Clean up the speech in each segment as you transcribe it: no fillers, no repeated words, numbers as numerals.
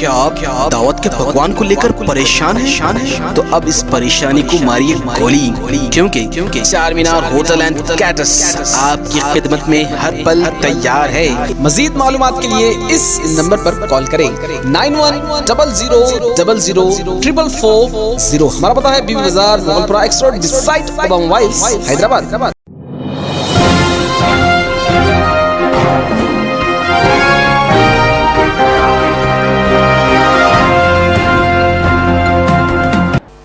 क्या आप दावत के पकवान को लेकर परेशान है? तो अब इस परेशानी को मारिए गोली, क्योंकि चार मीनार होटल एंड कैटर्स आपकी खिदमत में हर पल तैयार है। मजीद मालूमात के लिए इस नंबर पर कॉल करें 9100044440। हमारा पता है Bibi Bazar, Moghalpura X road, beside Obama वाइल्स, हैदराबाद।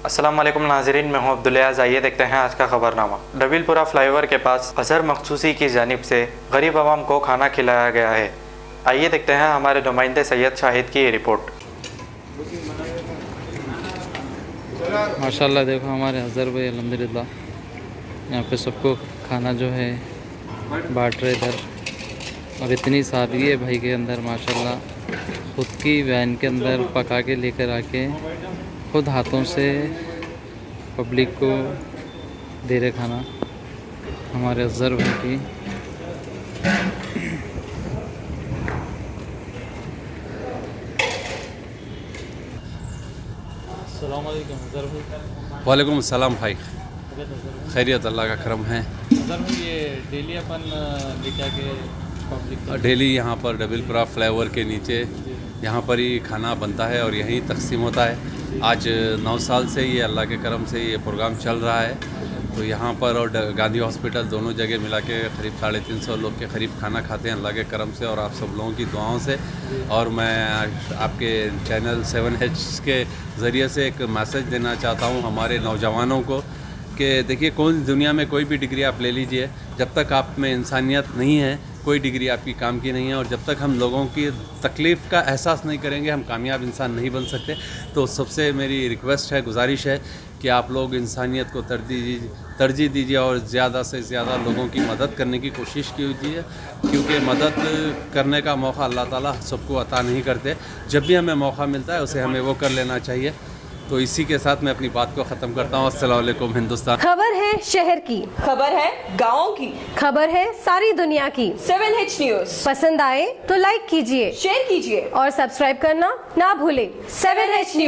अस्सलाम वालेकुम नाज़रीन, मैं हूं अब्दुल-याज़। आइए देखते हैं आज का खबरनामा। डबीलपुरा फ्लाईओवर के पास अजहर मखसूसी की जानिब से गरीब आवाम को खाना खिलाया गया है। आइए देखते हैं हमारे नुमाइंदे सैयद शाहिद की रिपोर्ट। माशाल्लाह देखो हमारे अजहर भाई अल्हम्दुलिल्लाह यहाँ पे सबको खाना जो है बांट रहे इधर, और इतनी सादगी है भाई के अंदर माशाल्लाह। खुद की वैन के अंदर पका के लेकर आके खुद हाथों से पब्लिक को दे रहे खाना हमारे अजहर भाई की। अस्सलाम वालेकुम अजहर भाई। वालेकुम अस्सलाम भाई, खैरियत अल्लाह का करम है। अजहर भाई ये डेली अपन लेके आके पब्लिक डेली यहाँ पर डबीलपुरा फ्लाईओवर के नीचे यहाँ पर ही खाना बनता है और यहीं तकसीम होता है। आज 9 साल से ये अल्लाह के करम से ये प्रोग्राम चल रहा है। तो यहाँ पर और गांधी हॉस्पिटल दोनों जगह मिला के करीब 350 लोग के करीब खाना खाते हैं अल्लाह के करम से और आप सब लोगों की दुआओं से। और मैं आपके चैनल 7H के ज़रिए से एक मैसेज देना चाहता हूँ हमारे नौजवानों को कि देखिए, कौन दुनिया में कोई भी डिग्री आप ले लीजिए, जब तक आप में इंसानियत नहीं है कोई डिग्री आपकी काम की नहीं है। और जब तक हम लोगों की तकलीफ़ का एहसास नहीं करेंगे हम कामयाब इंसान नहीं बन सकते। तो सबसे मेरी रिक्वेस्ट है, गुजारिश है कि आप लोग इंसानियत को तरजीह दीजिए और ज़्यादा से ज़्यादा लोगों की मदद करने की कोशिश कीजिए, क्योंकि मदद करने का मौका अल्लाह ताला सबको अता नहीं करते। जब भी हमें मौका मिलता है उसे हमें वो कर लेना चाहिए। तो इसी के साथ मैं अपनी बात को ख़त्म करता हूँ। अस्सलाम वालेकुम हिंदुस्तान। खबर है शहर की, खबर है गाँव की, खबर है सारी दुनिया की। 7H न्यूज़ पसंद आए तो लाइक कीजिए, शेयर कीजिए और सब्सक्राइब करना ना भूले। 7H news.